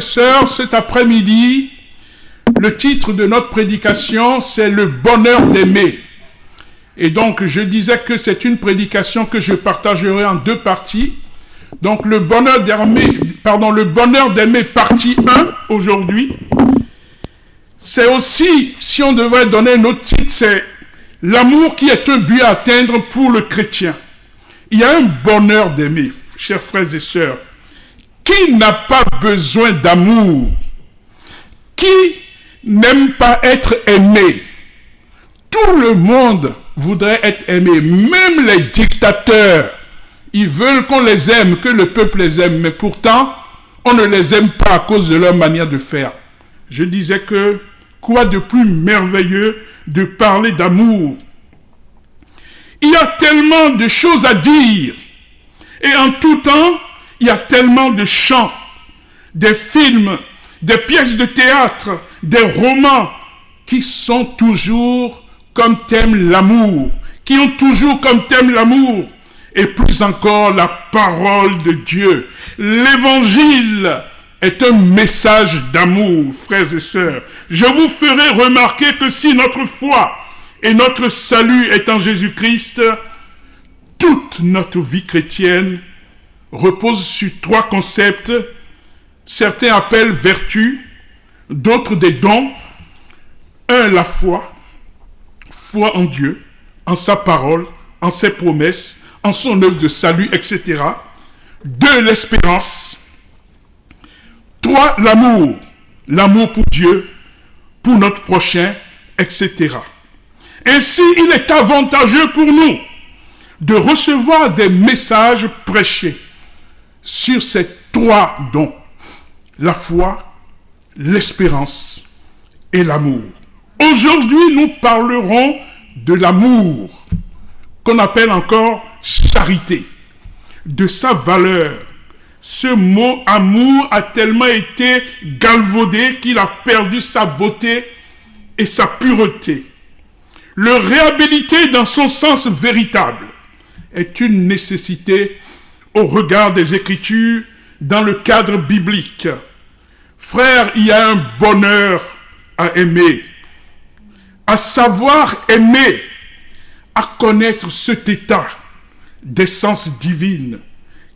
Sœurs, cet après-midi, le titre de notre prédication, c'est le bonheur d'aimer. Et donc, je disais que c'est une prédication que je partagerai en deux parties. Donc, le bonheur d'aimer partie 1 aujourd'hui. C'est aussi, si on devrait donner un autre titre, c'est l'amour qui est un but à atteindre pour le chrétien. Il y a un bonheur d'aimer, chers frères et sœurs. Qui n'a pas besoin d'amour? Qui n'aime pas être aimé? Tout le monde voudrait être aimé, même les dictateurs. Ils veulent qu'on les aime, que le peuple les aime, mais pourtant, on ne les aime pas à cause de leur manière de faire. Je disais que, quoi de plus merveilleux de parler d'amour? Il y a tellement de choses à dire, et en tout temps, il y a tellement de chants, des films, des pièces de théâtre, des romans qui sont toujours comme thème l'amour, qui ont toujours comme thème l'amour, et plus encore la parole de Dieu. L'évangile est un message d'amour, frères et sœurs. Je vous ferai remarquer que si notre foi et notre salut est en Jésus-Christ, toute notre vie chrétienne repose sur trois concepts. Certains appellent vertu, d'autres des dons. Un, la foi. Foi en Dieu, en sa parole, en ses promesses, en son œuvre de salut, etc. Deux, l'espérance. Trois, l'amour. L'amour pour Dieu, pour notre prochain, etc. Ainsi, il est avantageux pour nous de recevoir des messages prêchés sur ces trois dons, la foi, l'espérance et l'amour. Aujourd'hui, nous parlerons de l'amour, qu'on appelle encore charité, de sa valeur. Ce mot amour a tellement été galvaudé qu'il a perdu sa beauté et sa pureté. Le réhabiliter dans son sens véritable est une nécessité au regard des Écritures dans le cadre biblique. Frères, il y a un bonheur à aimer, à savoir aimer, à connaître cet état d'essence divine,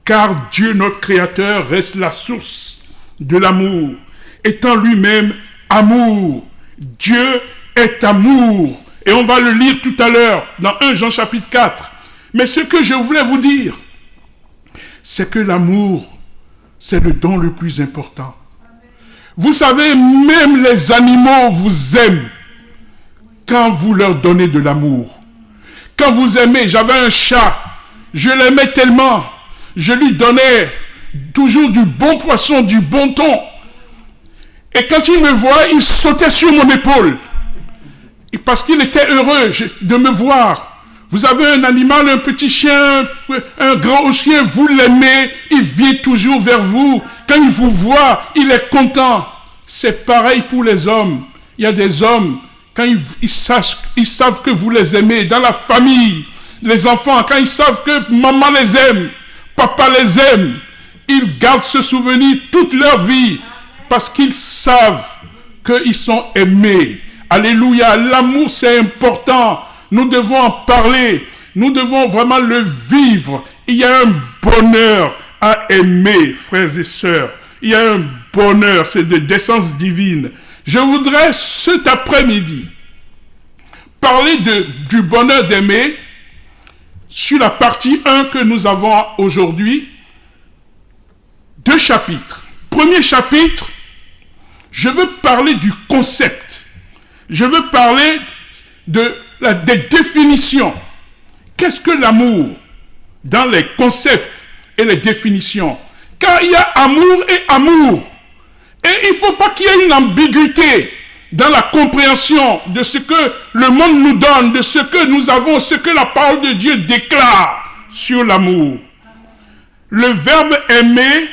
car Dieu, notre Créateur, reste la source de l'amour, étant lui-même amour. Dieu est amour, et on va le lire tout à l'heure dans 1 Jean chapitre 4. Mais ce que je voulais vous dire, c'est que l'amour, c'est le don le plus important. Vous savez, même les animaux vous aiment quand vous leur donnez de l'amour. Quand vous aimez, j'avais un chat, je l'aimais tellement, je lui donnais toujours du bon poisson, du bon thon. Et quand il me voit, il sautait sur mon épaule. Parce qu'il était heureux de me voir. Vous avez un animal, un petit chien, un grand chien, vous l'aimez, il vient toujours vers vous. Quand il vous voit, il est content. C'est pareil pour les hommes. Il y a des hommes, quand ils savent que vous les aimez, dans la famille, les enfants, quand ils savent que maman les aime, papa les aime, ils gardent ce souvenir toute leur vie parce qu'ils savent qu'ils sont aimés. Alléluia, l'amour c'est important. Nous devons en parler. Nous devons vraiment le vivre. Il y a un bonheur à aimer, frères et sœurs. Il y a un bonheur, c'est d'essence divine. Je voudrais cet après-midi parler du bonheur d'aimer sur la partie 1 que nous avons aujourd'hui. 2 chapitres. Premier chapitre, je veux parler du concept. Je veux parler des définitions. Qu'est-ce que l'amour dans les concepts et les définitions? Car il y a amour et amour. Et il ne faut pas qu'il y ait une ambiguïté dans la compréhension de ce que le monde nous donne, de ce que nous avons, ce que la parole de Dieu déclare sur l'amour. Le verbe aimer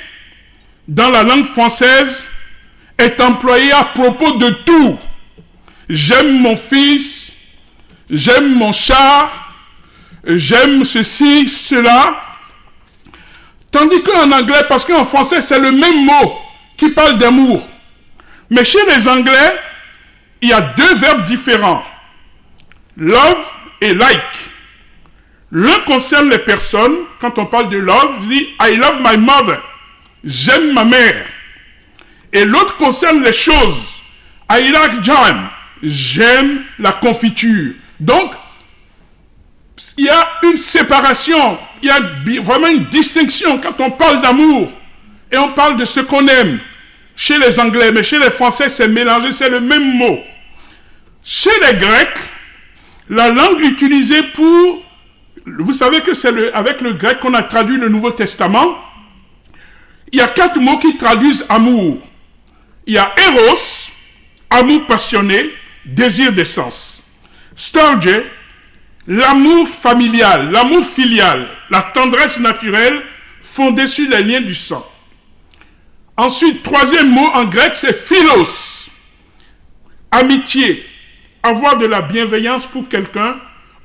dans la langue française est employé à propos de tout. J'aime mon fils, j'aime mon chat, j'aime ceci, cela. Tandis qu'en anglais, parce qu'en français c'est le même mot, qui parle d'amour. Mais chez les Anglais, il y a deux verbes différents. Love et like. L'un concerne les personnes. Quand on parle de love, je dis I love my mother. J'aime ma mère. Et l'autre concerne les choses. I like jam. J'aime la confiture. Donc, il y a une séparation. Il y a vraiment une distinction quand on parle d'amour. Et on parle de ce qu'on aime. Chez les Anglais, mais chez les Français, c'est mélangé, c'est le même mot. Chez les Grecs, la langue utilisée pour... Vous savez que c'est avec le grec qu'on a traduit le Nouveau Testament. Il y a 4 mots qui traduisent amour. Il y a eros, amour passionné, désir d'essence. Storge, l'amour familial, l'amour filial, la tendresse naturelle fondée sur les liens du sang. Ensuite, troisième mot en grec, c'est philos, amitié, avoir de la bienveillance pour quelqu'un,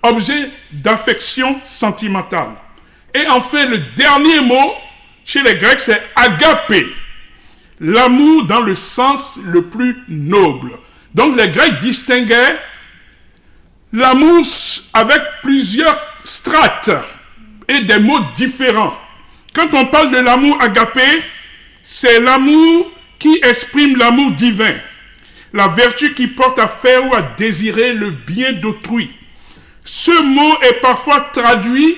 objet d'affection sentimentale. Et enfin, le dernier mot chez les Grecs, c'est agapé, l'amour dans le sens le plus noble. Donc les Grecs distinguaient l'amour avec plusieurs strates et des mots différents. Quand on parle de l'amour agapé, c'est l'amour qui exprime l'amour divin, la vertu qui porte à faire ou à désirer le bien d'autrui. Ce mot est parfois traduit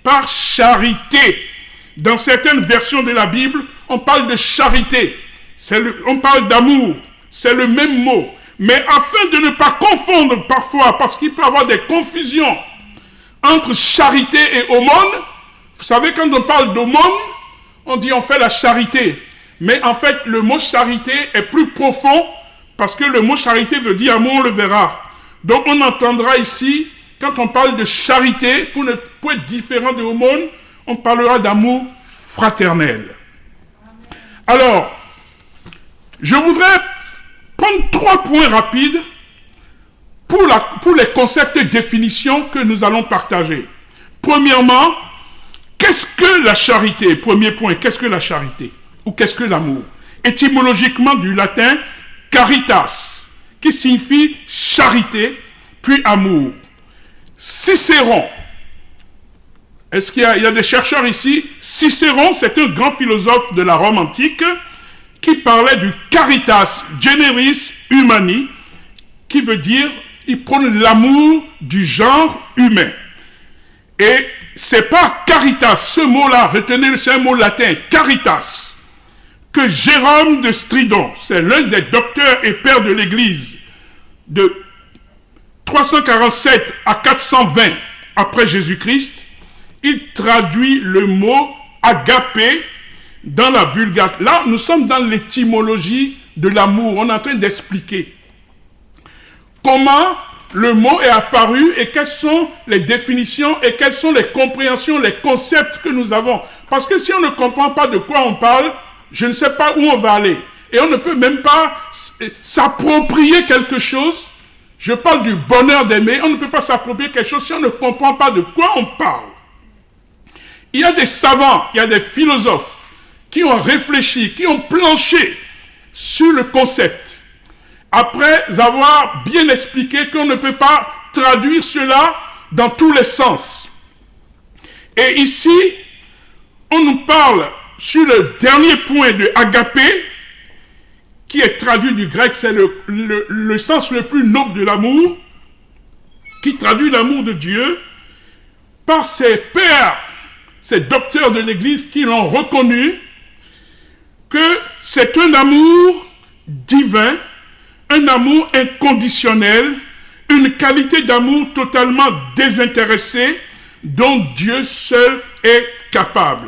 par charité. Dans certaines versions de la Bible, on parle de charité, on parle d'amour, c'est le même mot. Mais afin de ne pas confondre parfois, parce qu'il peut y avoir des confusions entre charité et aumône, vous savez, quand on parle d'aumône, on dit on fait la charité. Mais en fait, le mot charité est plus profond parce que le mot charité veut dire amour, on le verra. Donc on entendra ici, quand on parle de charité, pour être différent de aumône, on parlera d'amour fraternel. Alors, je voudrais prendre 3 points rapides pour les concepts et définitions que nous allons partager. Premièrement, qu'est-ce que la charité? Premier point, qu'est-ce que la charité? Ou qu'est-ce que l'amour? Étymologiquement du latin, caritas, qui signifie charité, puis amour. Cicéron, est-ce qu'il y a des chercheurs ici? Cicéron, c'est un grand philosophe de la Rome antique qui parlait du caritas generis humani, qui veut dire, il prône l'amour du genre humain. Et c'est pas caritas, ce mot-là, retenez, c'est un mot latin, caritas, que Jérôme de Stridon, c'est l'un des docteurs et pères de l'Église, de 347 à 420 après Jésus-Christ, il traduit le mot agapé dans la Vulgate. Là, nous sommes dans l'étymologie de l'amour. On est en train d'expliquer comment le mot est apparu et quelles sont les définitions et quelles sont les compréhensions, les concepts que nous avons. Parce que si on ne comprend pas de quoi on parle, je ne sais pas où on va aller. Et on ne peut même pas s'approprier quelque chose. Je parle du bonheur d'aimer. On ne peut pas s'approprier quelque chose si on ne comprend pas de quoi on parle. Il y a des savants, il y a des philosophes qui ont réfléchi, qui ont planché sur le concept. Après avoir bien expliqué qu'on ne peut pas traduire cela dans tous les sens. Et ici, on nous parle sur le dernier point de agapé, qui est traduit du grec, c'est le sens le plus noble de l'amour, qui traduit l'amour de Dieu, par ses pères, ces docteurs de l'Église qui l'ont reconnu, que c'est un amour divin, un amour inconditionnel, une qualité d'amour totalement désintéressée, dont Dieu seul est capable.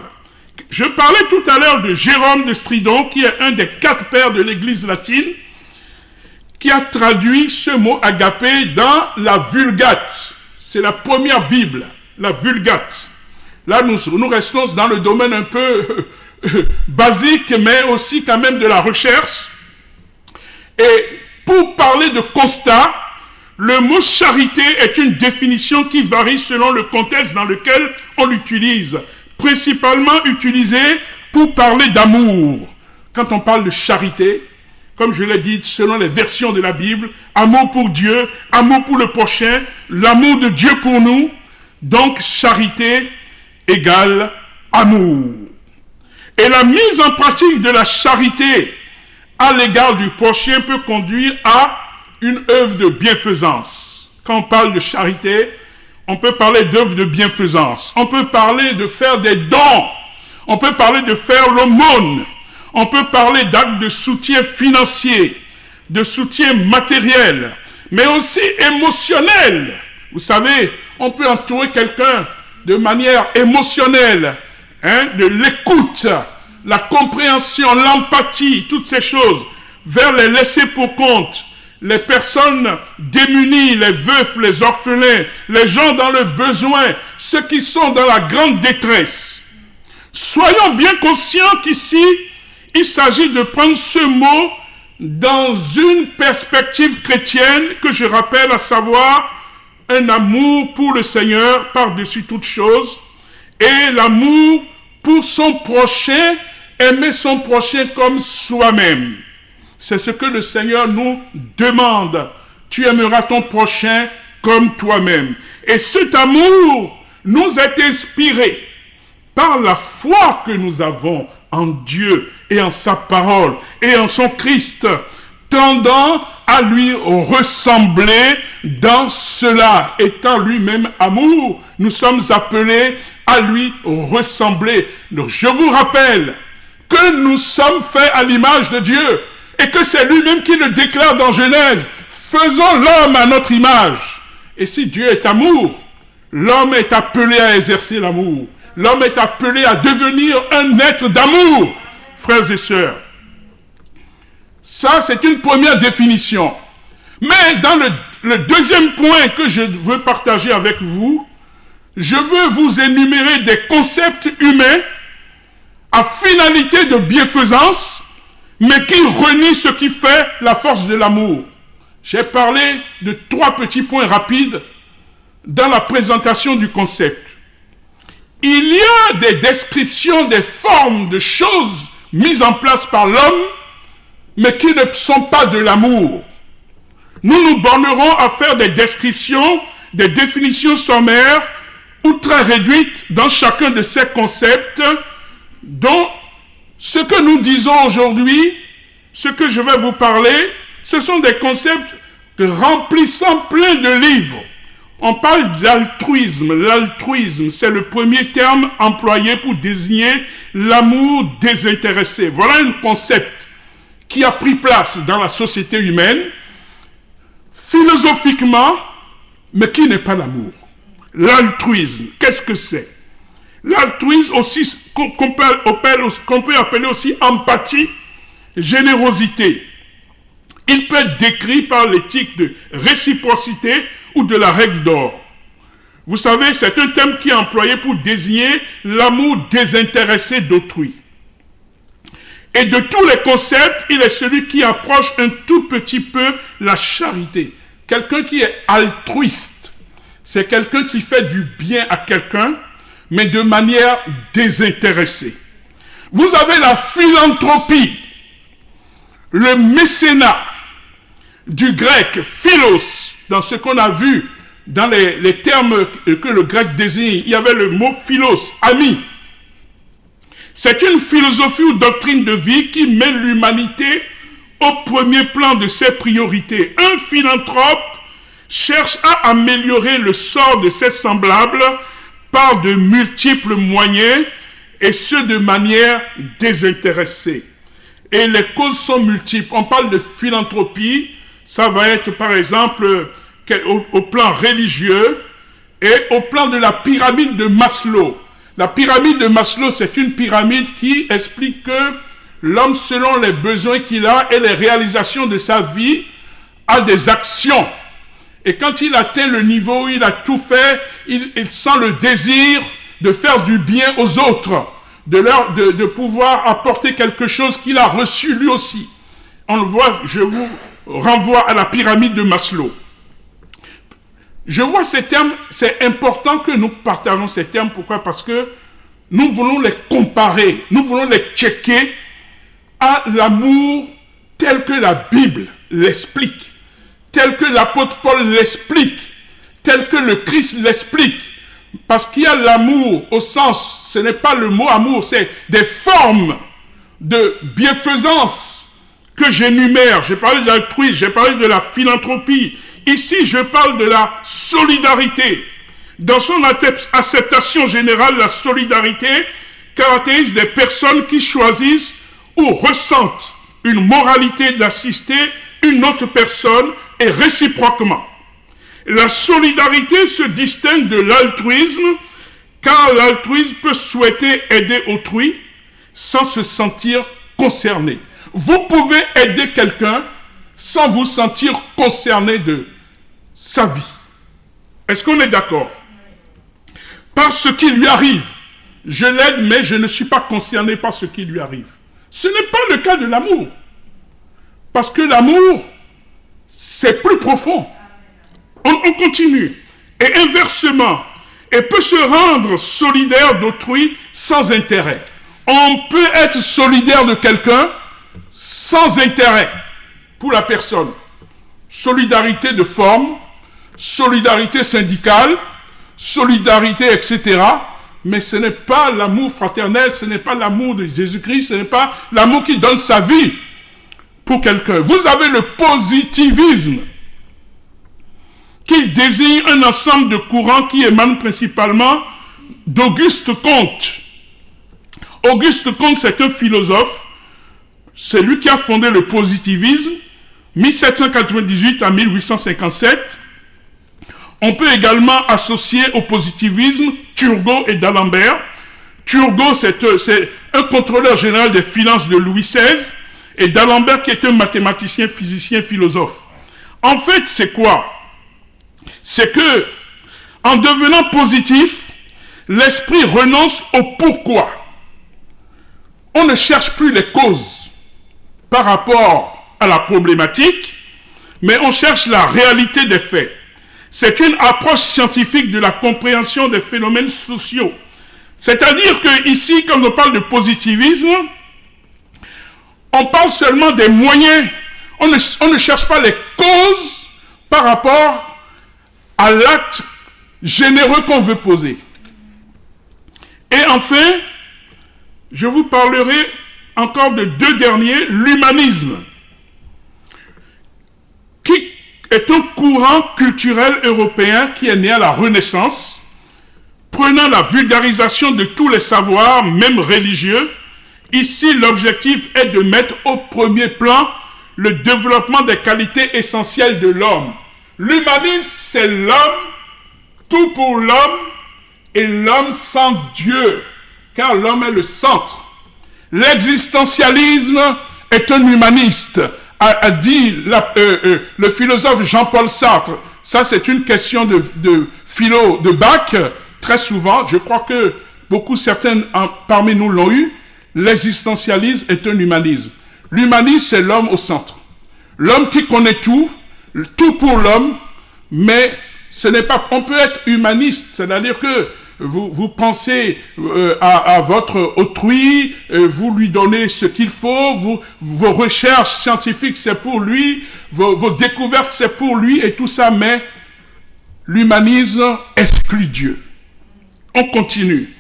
Je parlais tout à l'heure de Jérôme de Stridon, qui est un des 4 pères de l'Église latine, qui a traduit ce mot agapé dans la Vulgate. C'est la première Bible, la Vulgate. Là, nous restons dans le domaine un peu basique, mais aussi quand même de la recherche. Et pour parler de constat, le mot charité est une définition qui varie selon le contexte dans lequel on l'utilise. Principalement utilisé pour parler d'amour. quand on parle de charité, comme je l'ai dit, selon les versions de la Bible, amour pour Dieu, amour pour le prochain, l'amour de Dieu pour nous, donc charité égale amour. Et la mise en pratique de la charité à l'égard du prochain peut conduire à une œuvre de bienfaisance. Quand on parle de charité, on peut parler d'œuvre de bienfaisance. On peut parler de faire des dons. On peut parler de faire l'aumône. On peut parler d'actes de soutien financier, de soutien matériel, mais aussi émotionnel. Vous savez, on peut entourer quelqu'un de manière émotionnelle, de l'écoute, la compréhension, l'empathie, toutes ces choses, vers les laissés pour compte, les personnes démunies, les veufs, les orphelins, les gens dans le besoin, ceux qui sont dans la grande détresse. Soyons bien conscients qu'ici, il s'agit de prendre ce mot dans une perspective chrétienne que je rappelle, à savoir un amour pour le Seigneur par-dessus toute chose et l'amour pour son prochain, aimer son prochain comme soi-même. C'est ce que le Seigneur nous demande. Tu aimeras ton prochain comme toi-même. Et cet amour nous est inspiré par la foi que nous avons en Dieu et en sa parole et en son Christ, tendant à lui ressembler dans cela. Étant lui-même amour, nous sommes appelés à lui ressembler. Donc je vous rappelle que nous sommes faits à l'image de Dieu et que c'est lui-même qui le déclare dans Genèse. Faisons l'homme à notre image. Et si Dieu est amour, l'homme est appelé à exercer l'amour. L'homme est appelé à devenir un être d'amour, frères et sœurs. Ça, c'est une première définition. Mais dans le deuxième point que je veux partager avec vous, je veux vous énumérer des concepts humains à finalité de bienfaisance, mais qui renient ce qui fait la force de l'amour. J'ai parlé de 3 petits points rapides dans la présentation du concept. Il y a des descriptions des formes de choses mises en place par l'homme, mais qui ne sont pas de l'amour. Nous nous bornerons à faire des descriptions, des définitions sommaires ou très réduites dans chacun de ces concepts, dont ce que nous disons aujourd'hui, ce que je vais vous parler, ce sont des concepts remplissant plein de livres. On parle d'altruisme. L'altruisme, c'est le premier terme employé pour désigner l'amour désintéressé. Voilà un concept qui a pris place dans la société humaine, philosophiquement, mais qui n'est pas l'amour. L'altruisme, qu'est-ce que c'est? L'altruisme aussi, qu'on peut appeler aussi empathie, générosité. Il peut être décrit par l'éthique de réciprocité ou de la règle d'or. Vous savez, c'est un terme qui est employé pour désigner l'amour désintéressé d'autrui. Et de tous les concepts, il est celui qui approche un tout petit peu la charité. Quelqu'un qui est altruiste, c'est quelqu'un qui fait du bien à quelqu'un, mais de manière désintéressée. Vous avez la philanthropie, le mécénat, du grec philos, dans ce qu'on a vu dans les termes que le grec désigne, il y avait le mot philos, ami. C'est une philosophie ou doctrine de vie qui met l'humanité au premier plan de ses priorités. Un philanthrope cherche à améliorer le sort de ses semblables par de multiples moyens et ce de manière désintéressée. Et les causes sont multiples. On parle de philanthropie, ça va être par exemple au plan religieux et au plan de la pyramide de Maslow. La pyramide de Maslow, c'est une pyramide qui explique que l'homme, selon les besoins qu'il a et les réalisations de sa vie, a des actions. Et quand il atteint le niveau où il a tout fait, il sent le désir de faire du bien aux autres, de pouvoir apporter quelque chose qu'il a reçu lui aussi. On le voit, je vous renvoie à la pyramide de Maslow. Je vois ces termes, c'est important que nous partageons ces termes. Pourquoi? Parce que nous voulons les comparer, nous voulons les checker à l'amour tel que la Bible l'explique, tel que l'apôtre Paul l'explique, tel que le Christ l'explique. Parce qu'il y a l'amour au sens, ce n'est pas le mot amour, c'est des formes de bienfaisance que j'énumère. J'ai parlé de l'altruisme, j'ai parlé de la philanthropie. Ici, je parle de la solidarité. Dans son acceptation générale, la solidarité caractérise des personnes qui choisissent ou ressentent une moralité d'assister une autre personne et réciproquement. La solidarité se distingue de l'altruisme, car l'altruisme peut souhaiter aider autrui sans se sentir concerné. Vous pouvez aider quelqu'un sans vous sentir concerné de sa vie. Est-ce qu'on est d'accord? Par ce qui lui arrive, je l'aide, mais je ne suis pas concerné par ce qui lui arrive. Ce n'est pas le cas de l'amour. Parce que l'amour, c'est plus profond. On continue. Et inversement, elle peut se rendre solidaire d'autrui sans intérêt. On peut être solidaire de quelqu'un sans intérêt pour la personne. Solidarité de forme, solidarité syndicale, solidarité, etc. Mais ce n'est pas l'amour fraternel, ce n'est pas l'amour de Jésus-Christ, ce n'est pas l'amour qui donne sa vie pour quelqu'un. Vous avez le positivisme, qui désigne un ensemble de courants qui émanent principalement d'Auguste Comte. Auguste Comte, c'est un philosophe, c'est lui qui a fondé le positivisme, 1798 à 1857. On peut également associer au positivisme Turgot et d'Alembert. Turgot, c'est un contrôleur général des finances de Louis XVI, et d'Alembert qui est un mathématicien, physicien, philosophe. En fait, c'est quoi? C'est que, en devenant positif, l'esprit renonce au pourquoi. On ne cherche plus les causes par rapport à la problématique, mais on cherche la réalité des faits. C'est une approche scientifique de la compréhension des phénomènes sociaux. C'est-à-dire que ici, quand on parle de positivisme, on parle seulement des moyens. On ne cherche pas les causes par rapport à l'acte généreux qu'on veut poser. Et enfin, je vous parlerai encore de deux derniers, l'humanisme, qui est un courant culturel européen qui est né à la Renaissance, prenant la vulgarisation de tous les savoirs, même religieux. Ici, l'objectif est de mettre au premier plan le développement des qualités essentielles de l'homme. L'humanisme, c'est l'homme, tout pour l'homme, et l'homme sans Dieu, car l'homme est le centre. L'existentialisme est un humaniste, a dit le philosophe Jean-Paul Sartre. Ça, c'est une question de philo de bac, très souvent. Je crois que certains parmi nous l'ont eu. L'existentialisme est un humanisme. L'humanisme, c'est l'homme au centre. L'homme qui connaît tout pour l'homme, mais ce n'est pas... On peut être humaniste, c'est-à-dire que vous pensez à votre autrui, vous lui donnez ce qu'il faut, vos recherches scientifiques, c'est pour lui, vos découvertes, c'est pour lui, et tout ça, mais l'humanisme exclut Dieu. On continue.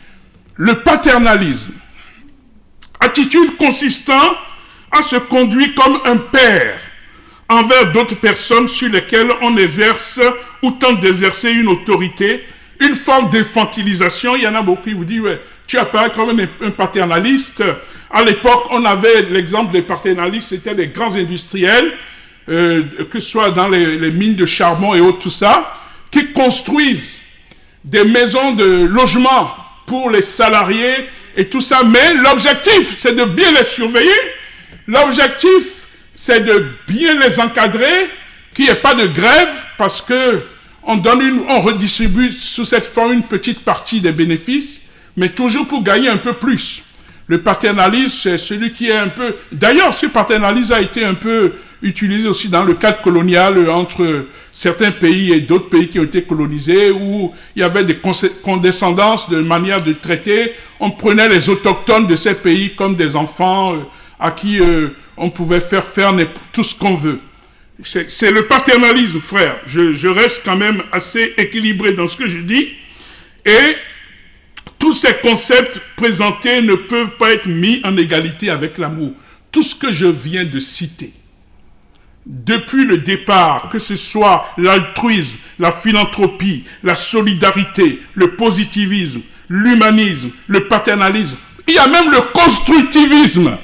Le paternalisme. Attitude consistant à se conduire comme un père envers d'autres personnes sur lesquelles on exerce ou tente d'exercer une autorité, une forme d'infantilisation. Il y en a beaucoup qui vous disent, ouais, tu apparais comme un paternaliste. À l'époque, on avait l'exemple des paternalistes, c'était les grands industriels, que ce soit dans les mines de charbon et autres, tout ça, qui construisent des maisons de logement pour les salariés et tout ça, mais l'objectif, c'est de bien les surveiller. L'objectif, c'est de bien les encadrer, qu'il n'y ait pas de grève, parce que on redistribue sous cette forme une petite partie des bénéfices, mais toujours pour gagner un peu plus. Le paternalisme, c'est celui qui est un peu... D'ailleurs, ce paternalisme a été un peu utilisé aussi dans le cadre colonial entre certains pays et d'autres pays qui ont été colonisés, où il y avait des condescendances de manière de traiter. On prenait les autochtones de ces pays comme des enfants à qui on pouvait faire tout ce qu'on veut. C'est le paternalisme, frère. Je reste quand même assez équilibré dans ce que je dis. Et tous ces concepts présentés ne peuvent pas être mis en égalité avec l'amour. Tout ce que je viens de citer, depuis le départ, que ce soit l'altruisme, la philanthropie, la solidarité, le positivisme, l'humanisme, le paternalisme, il y a même le constructivisme.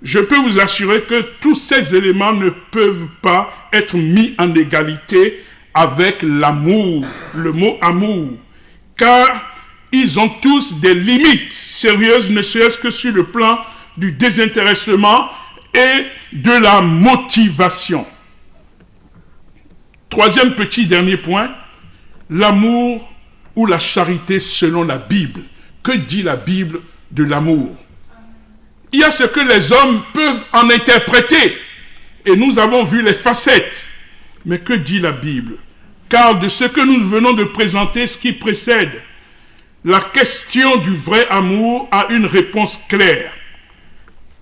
Je peux vous assurer que tous ces éléments ne peuvent pas être mis en égalité avec l'amour, le mot amour, car ils ont tous des limites sérieuses, ne serait-ce que sur le plan du désintéressement et de la motivation. Troisième dernier point, l'amour ou la charité selon la Bible. Que dit la Bible de l'amour? Il y a ce que les hommes peuvent en interpréter, et nous avons vu les facettes. Mais que dit la Bible? Car de ce que nous venons de présenter, ce qui précède, la question du vrai amour a une réponse claire.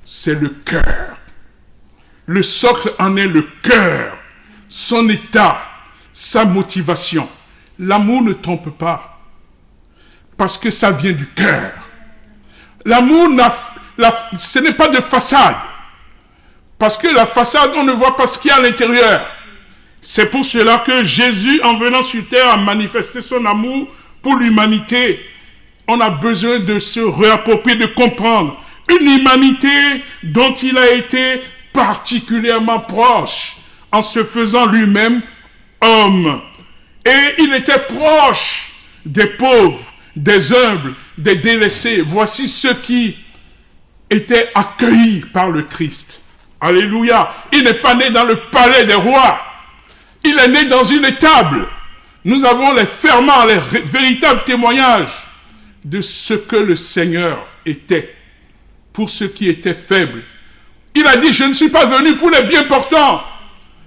C'est le cœur. Le socle en est le cœur, son état, sa motivation. L'amour ne trompe pas, parce que ça vient du cœur. L'amour, ce n'est pas de façade, parce que la façade, on ne voit pas ce qu'il y a à l'intérieur. C'est pour cela que Jésus, en venant sur terre, a manifesté son amour pour l'humanité. On a besoin de se réapproprier, de comprendre une humanité dont il a été particulièrement proche, en se faisant lui-même homme. Et il était proche des pauvres, des humbles, des délaissés. Voici ceux qui étaient accueillis par le Christ. Alléluia. Il n'est pas né dans le palais des rois. Il est né dans une étable. Nous avons les ferments, les véritables témoignages de ce que le Seigneur était pour ceux qui étaient faibles. Il a dit, je ne suis pas venu pour les bien portants.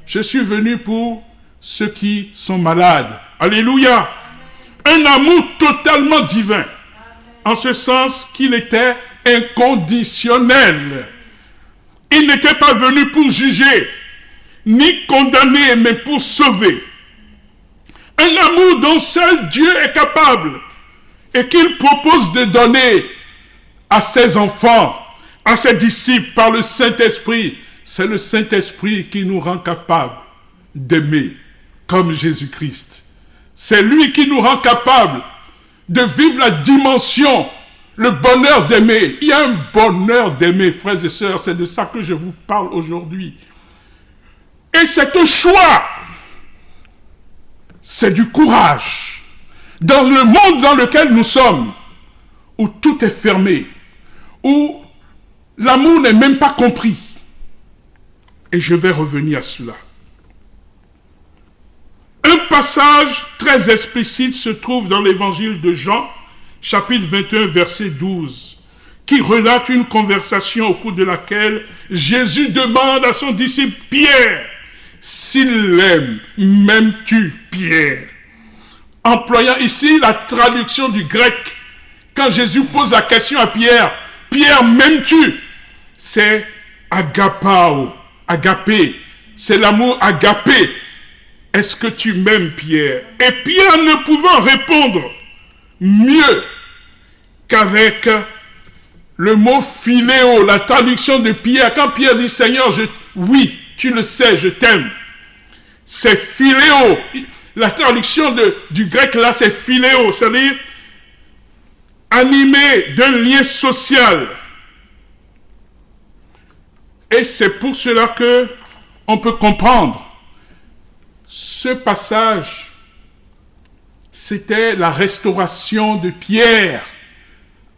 Je suis venu pour ceux qui sont malades. Alléluia. Un amour totalement divin. En ce sens qu'il était inconditionnel. Il n'était pas venu pour juger, ni condamner, mais pour sauver. Un amour dont seul Dieu est capable et qu'il propose de donner à ses enfants, à ses disciples par le Saint-Esprit. C'est le Saint-Esprit qui nous rend capables d'aimer comme Jésus-Christ. C'est lui qui nous rend capables de vivre la dimension, le bonheur d'aimer. Il y a un bonheur d'aimer, frères et sœurs, c'est de ça que je vous parle aujourd'hui. Et c'est un choix. C'est du courage. Dans le monde dans lequel nous sommes, où tout est fermé, où l'amour n'est même pas compris. Et je vais revenir à cela. Un passage très explicite se trouve dans l'évangile de Jean, chapitre 21, verset 12, qui relate une conversation au cours de laquelle Jésus demande à son disciple Pierre, s'il l'aime, m'aimes-tu, Pierre? Employant ici la traduction du grec, quand Jésus pose la question à Pierre, Pierre, m'aimes-tu? C'est agapao, agapé, c'est l'amour agapé. Est-ce que tu m'aimes, Pierre? Et Pierre ne pouvant répondre mieux qu'avec le mot philéo, la traduction de Pierre. Quand Pierre dit, Seigneur, oui, tu le sais, je t'aime. C'est philéo. La traduction du grec là, c'est philéo, c'est-à-dire animé d'un lien social. Et c'est pour cela que on peut comprendre. Ce passage, c'était la restauration de Pierre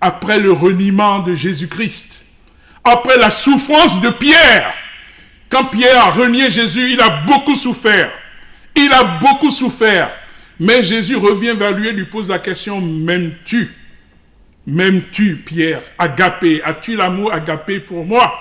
après le reniement de Jésus-Christ, après la souffrance de Pierre. Quand Pierre a renié Jésus, il a beaucoup souffert. Il a beaucoup souffert. Mais Jésus revient vers lui et lui pose la question, m'aimes-tu? M'aimes-tu, Pierre? Agapé, as-tu l'amour agapé pour moi?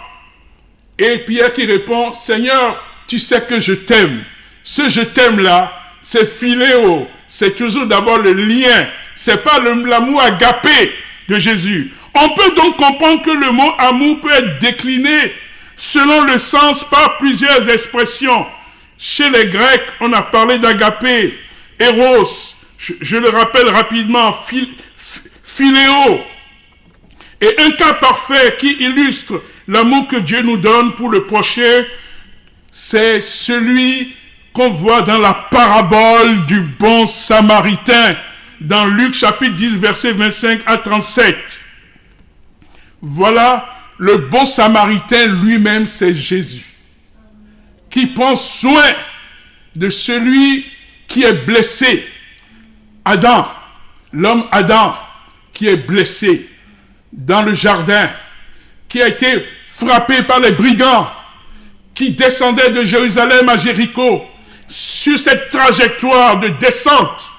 Et Pierre qui répond, Seigneur, tu sais que je t'aime. Ce je t'aime là, c'est philéo. C'est toujours d'abord le lien. C'est pas l'amour agapé de Jésus. On peut donc comprendre que le mot amour peut être décliné selon le sens par plusieurs expressions. Chez les Grecs, on a parlé d'agapé, éros, je le rappelle rapidement, philéo. Et un cas parfait qui illustre l'amour que Dieu nous donne pour le prochain, c'est celui qu'on voit dans la parabole du bon samaritain, dans Luc chapitre 10, versets 25 à 37. Voilà, le bon samaritain lui-même, c'est Jésus, qui prend soin de celui qui est blessé. Adam, l'homme Adam, qui est blessé dans le jardin, qui a été frappé par les brigands, qui descendaient de Jérusalem à Jéricho. Sur cette trajectoire de descente,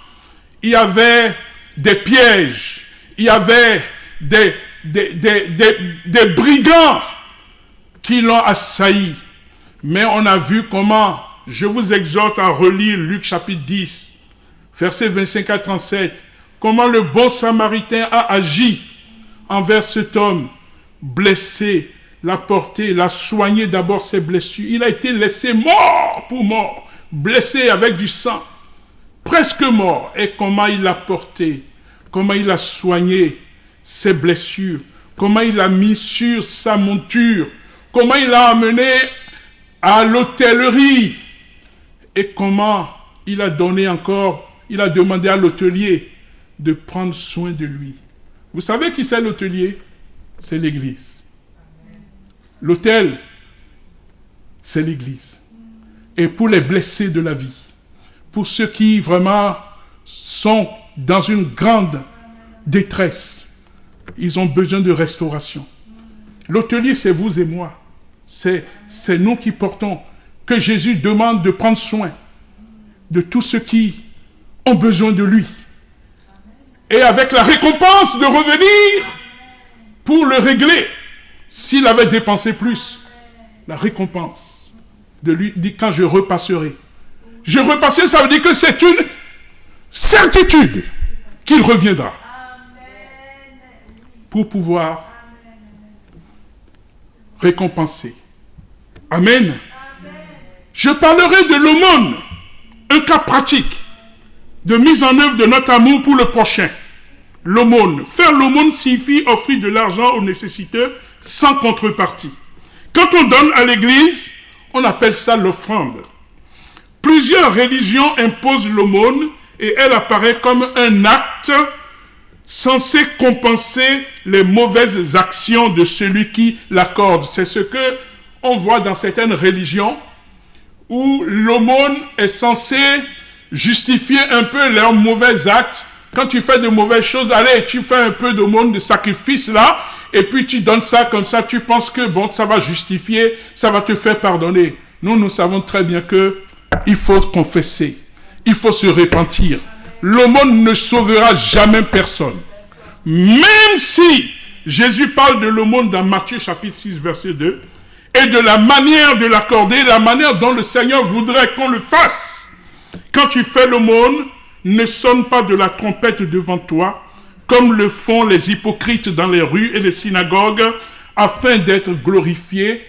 il y avait des pièges, il y avait des brigands qui l'ont assailli. Mais on a vu comment, je vous exhorte à relire Luc chapitre 10, versets 25 à 37, comment le bon samaritain a agi envers cet homme blessé, l'a porté, l'a soigné d'abord ses blessures. Il a été laissé mort pour mort, blessé avec du sang, presque mort. Et comment il l'a porté, comment il a soigné ses blessures, comment il l'a mis sur sa monture, comment il l'a amené à l'hôtellerie, et comment il a donné encore, il a demandé à l'hôtelier de prendre soin de lui. Vous savez qui c'est l'hôtelier? C'est l'Église. L'autel, c'est l'Église. Et pour les blessés de la vie, pour ceux qui vraiment sont dans une grande détresse, ils ont besoin de restauration. L'hôtelier, c'est vous et moi. C'est nous qui portons, que Jésus demande de prendre soin de tous ceux qui ont besoin de lui. Et avec la récompense de revenir pour le régler. S'il avait dépensé plus, la récompense de lui dit quand je repasserai. Je repasserai, ça veut dire que c'est une certitude qu'il reviendra pour pouvoir récompenser. Amen. Je parlerai de l'aumône, un cas pratique de mise en œuvre de notre amour pour le prochain. L'aumône. Faire l'aumône signifie offrir de l'argent aux nécessiteux sans contrepartie. Quand on donne à l'église, on appelle ça l'offrande. Plusieurs religions imposent l'aumône et elle apparaît comme un acte censé compenser les mauvaises actions de celui qui l'accorde. C'est ce que on voit dans certaines religions où l'aumône est censé justifier un peu leurs mauvais actes. Quand tu fais de mauvaises choses, allez, tu fais un peu d'aumône, de sacrifice là, et puis tu donnes ça comme ça, tu penses que bon, ça va justifier, ça va te faire pardonner. Nous savons très bien que il faut confesser, il faut se repentir. L'aumône ne sauvera jamais personne. Même si Jésus parle de l'aumône dans Matthieu chapitre 6, verset 2, et de la manière de l'accorder, la manière dont le Seigneur voudrait qu'on le fasse. Quand tu fais l'aumône, ne sonne pas de la trompette devant toi, comme le font les hypocrites dans les rues et les synagogues, afin d'être glorifiés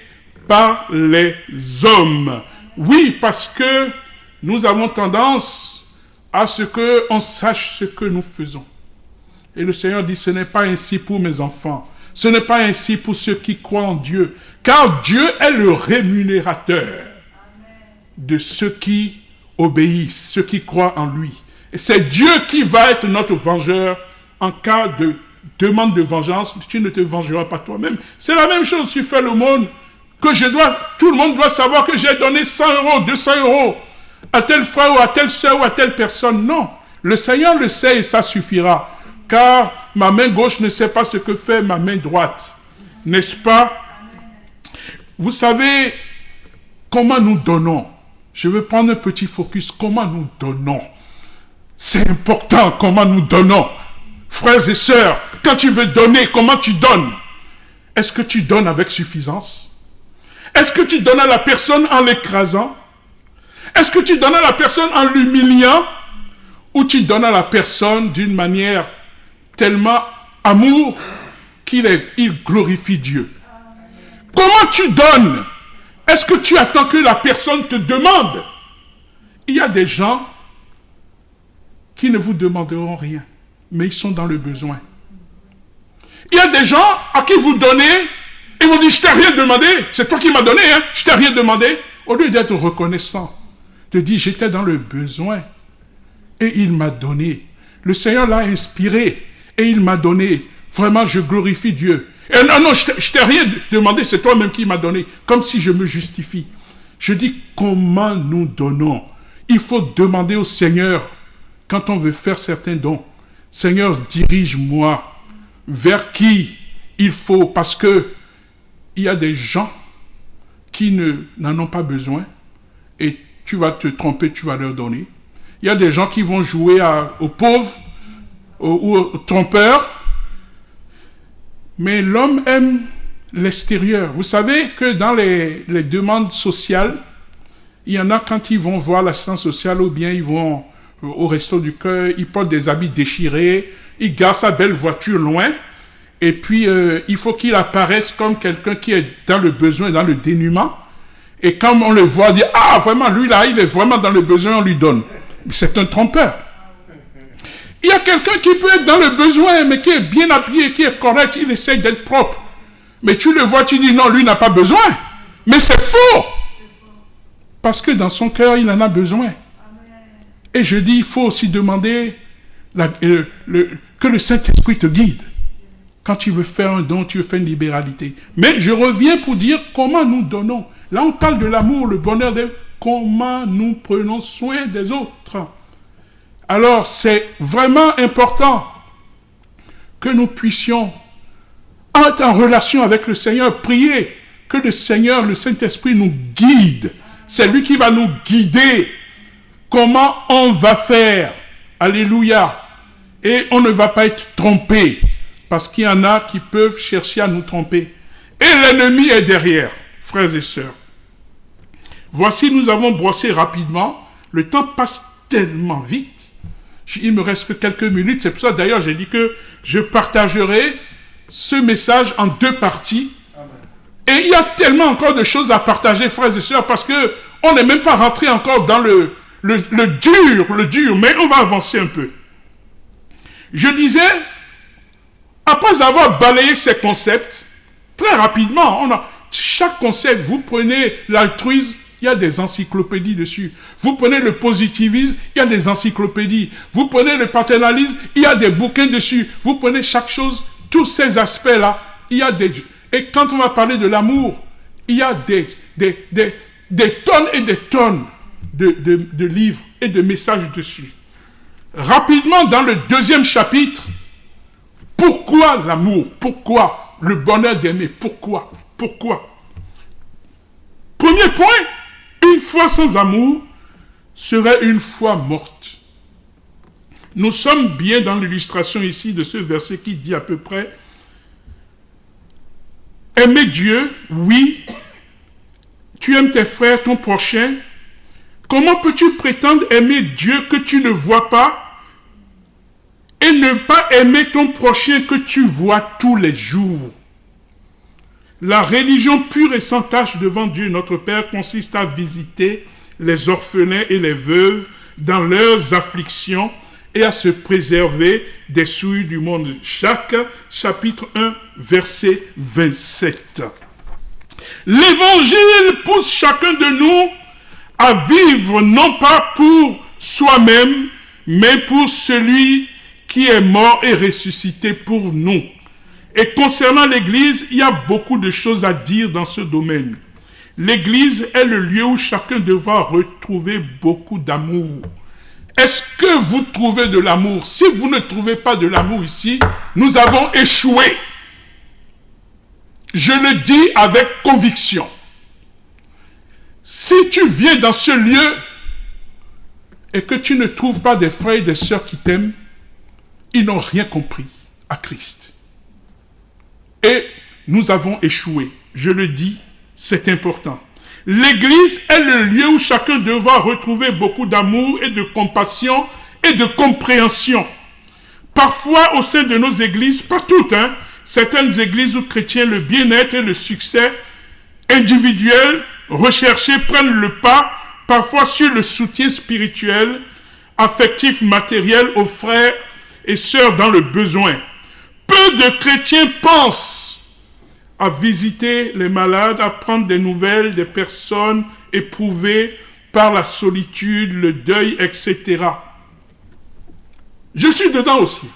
par les hommes. Oui, parce que nous avons tendance à ce qu'on sache ce que nous faisons. Et le Seigneur dit, ce n'est pas ainsi pour mes enfants. Ce n'est pas ainsi pour ceux qui croient en Dieu. Car Dieu est le rémunérateur de ceux qui obéissent, ceux qui croient en lui. Et c'est Dieu qui va être notre vengeur en cas de demande de vengeance. Tu ne te vengeras pas toi-même. C'est la même chose, tu fais l'aumône, tout le monde doit savoir que j'ai donné 100 euros, 200 euros à tel frère ou à telle soeur ou à telle personne. Non, le Seigneur le sait et ça suffira. Car ma main gauche ne sait pas ce que fait ma main droite. N'est-ce pas? Vous savez comment nous donnons. Je vais prendre un petit focus. Comment nous donnons. C'est important comment nous donnons. Frères et sœurs, quand tu veux donner, comment tu donnes? Est-ce que tu donnes avec suffisance? Est-ce que tu donnes à la personne en l'écrasant? Est-ce que tu donnes à la personne en l'humiliant? Ou tu donnes à la personne d'une manière tellement amour il glorifie Dieu. Comment tu donnes? Est-ce que tu attends que la personne te demande? Il y a des gens qui ne vous demanderont rien, mais ils sont dans le besoin. Il y a des gens à qui vous donnez, ils vont dire, je t'ai rien demandé, c'est toi qui m'as donné, hein? Je t'ai rien demandé. Au lieu d'être reconnaissant, de dire, j'étais dans le besoin, et il m'a donné. Le Seigneur l'a inspiré, et il m'a donné. Vraiment, je glorifie Dieu. Et non, je t'ai rien demandé, c'est toi-même qui m'as donné, comme si je me justifie. Je dis, comment nous donnons? Il faut demander au Seigneur, quand on veut faire certains dons, Seigneur, dirige-moi vers qui il faut, parce que il y a des gens qui n'en ont pas besoin, et tu vas te tromper, tu vas leur donner. Il y a des gens qui vont jouer aux pauvres, ou aux trompeurs, mais l'homme aime l'extérieur. Vous savez que dans les demandes sociales, il y en a quand ils vont voir l'assistance sociale ou bien ils vont au resto du cœur, ils portent des habits déchirés, ils gardent sa belle voiture loin, et puis il faut qu'il apparaisse comme quelqu'un qui est dans le besoin, dans le dénuement, et quand on le voit, on dit, ah vraiment, lui là, il est vraiment dans le besoin, on lui donne. C'est un trompeur. Il y a quelqu'un qui peut être dans le besoin, mais qui est bien habillé, qui est correct, il essaie d'être propre. Mais tu le vois, tu dis, non, lui n'a pas besoin. Mais c'est faux. Parce que dans son cœur, il en a besoin. Et je dis, il faut aussi demander que le Saint-Esprit te guide. Quand tu veux faire un don, tu veux faire une libéralité. Mais je reviens pour dire comment nous donnons. Là, on parle de l'amour, le bonheur, comment nous prenons soin des autres. Alors, c'est vraiment important que nous puissions être en relation avec le Seigneur, prier que le Seigneur, le Saint-Esprit nous guide. C'est lui qui va nous guider. Comment on va faire? Alléluia. Et on ne va pas être trompé, parce qu'il y en a qui peuvent chercher à nous tromper. Et l'ennemi est derrière, frères et sœurs. Voici, nous avons brossé rapidement. Le temps passe tellement vite. Il me reste que quelques minutes. C'est pour ça, d'ailleurs, j'ai dit que je partagerai ce message en 2 parties. Et il y a tellement encore de choses à partager, frères et sœurs, parce qu'on n'est même pas rentré encore dans le dur, mais on va avancer un peu. Je disais, après avoir balayé ces concepts, très rapidement, chaque concept, vous prenez l'altruisme, il y a des encyclopédies dessus. Vous prenez le positivisme, il y a des encyclopédies. Vous prenez le paternalisme, il y a des bouquins dessus. Vous prenez chaque chose, tous ces aspects-là, il y a des... Et quand on va parler de l'amour, il y a des tonnes et des tonnes de livres et de messages dessus. Rapidement, dans le 2e chapitre, pourquoi l'amour? Pourquoi le bonheur d'aimer? Pourquoi? Premier point, une foi sans amour serait une foi morte. Nous sommes bien dans l'illustration ici de ce verset qui dit à peu près, aimer Dieu, oui, tu aimes tes frères, ton prochain. Comment peux-tu prétendre aimer Dieu que tu ne vois pas et ne pas aimer ton prochain que tu vois tous les jours? La religion pure et sans tache devant Dieu notre Père consiste à visiter les orphelins et les veuves dans leurs afflictions et à se préserver des souilles du monde. Jacques, chapitre 1, verset 27. L'Évangile pousse chacun de nous à vivre non pas pour soi-même, mais pour celui qui est mort et ressuscité pour nous. Et concernant l'Église, il y a beaucoup de choses à dire dans ce domaine. L'Église est le lieu où chacun devra retrouver beaucoup d'amour. Est-ce que vous trouvez de l'amour? Si vous ne trouvez pas de l'amour ici, nous avons échoué. Je le dis avec conviction. Si tu viens dans ce lieu et que tu ne trouves pas des frères et des sœurs qui t'aiment, ils n'ont rien compris à Christ. Et nous avons échoué. Je le dis, c'est important. L'Église est le lieu où chacun devra retrouver beaucoup d'amour et de compassion et de compréhension. Parfois, au sein de nos églises, pas toutes, certaines églises ou chrétiens, le bien-être et le succès individuel recherchés prennent le pas, parfois sur le soutien spirituel, affectif, matériel aux frères et sœurs dans le besoin. Peu de chrétiens pensent à visiter les malades, à prendre des nouvelles des personnes éprouvées par la solitude, le deuil, etc. Je suis dedans aussi.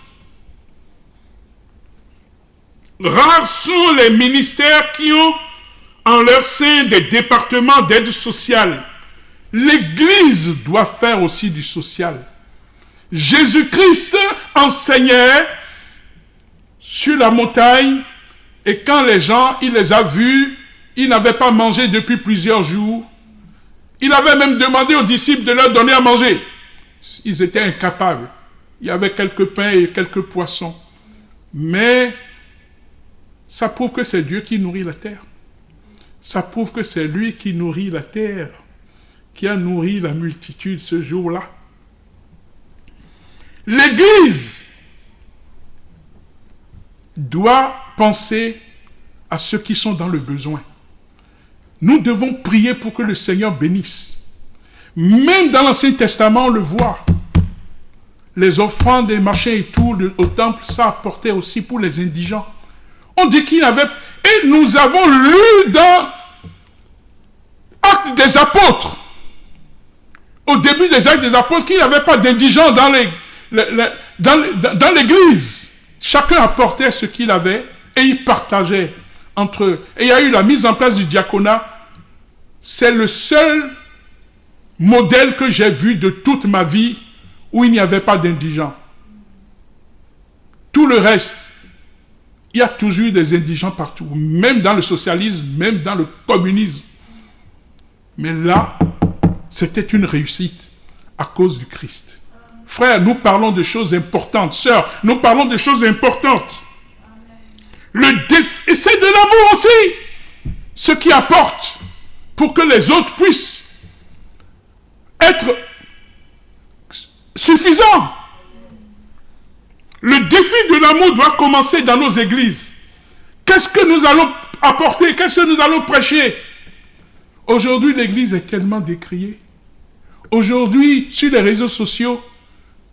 Rares sont les ministères qui ont en leur sein des départements d'aide sociale. L'Église doit faire aussi du social. Jésus-Christ enseignait sur la montagne et quand les gens, il les a vus, ils n'avaient pas mangé depuis plusieurs jours. Il avait même demandé aux disciples de leur donner à manger. Ils étaient incapables. Il y avait quelques pains et quelques poissons. Mais ça prouve que c'est Dieu qui nourrit la terre. Ça prouve que c'est lui qui nourrit la terre, qui a nourri la multitude ce jour-là. L'Église doit penser à ceux qui sont dans le besoin. Nous devons prier pour que le Seigneur bénisse. Même dans l'Ancien Testament, on le voit. Les offrandes, les machins et tout, au temple, ça apportait aussi pour les indigents. On dit qu'il y avait... Et nous avons lu dans Actes des Apôtres, au début des Actes des Apôtres, qu'il n'y avait pas d'indigents dans l'Église. Chacun apportait ce qu'il avait et il partageait entre eux. Et il y a eu la mise en place du diaconat. C'est le seul modèle que j'ai vu de toute ma vie où il n'y avait pas d'indigents. Tout le reste, il y a toujours eu des indigents partout, même dans le socialisme, même dans le communisme. Mais là, c'était une réussite à cause du Christ. Frères, nous parlons de choses importantes. Sœurs, nous parlons de choses importantes. Et c'est de l'amour aussi. Ce qui apporte pour que les autres puissent être suffisants. Le défi de l'amour doit commencer dans nos églises. Qu'est-ce que nous allons apporter? Qu'est-ce que nous allons prêcher? Aujourd'hui, l'église est tellement décriée. Aujourd'hui, sur les réseaux sociaux,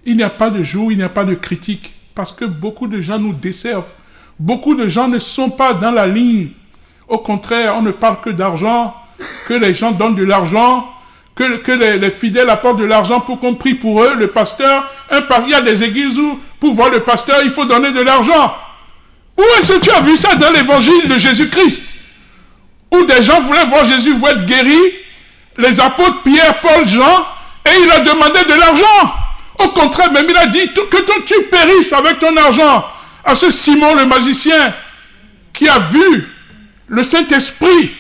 il n'y a pas de jour, il n'y a pas de critique. Parce que beaucoup de gens nous desservent. Beaucoup de gens ne sont pas dans la ligne. Au contraire, on ne parle que d'argent, que les gens donnent de l'argent, que les fidèles apportent de l'argent pour qu'on prie pour eux. Le pasteur, il y a des églises où, pour voir le pasteur, il faut donner de l'argent. Où est-ce que tu as vu ça dans l'évangile de Jésus-Christ? Où des gens voulaient voir Jésus vont être guéris, les apôtres Pierre, Paul, Jean, et il a demandé de l'argent. Au contraire, même il a dit que tu périsses avec ton argent. À ce Simon le magicien qui a vu le Saint-Esprit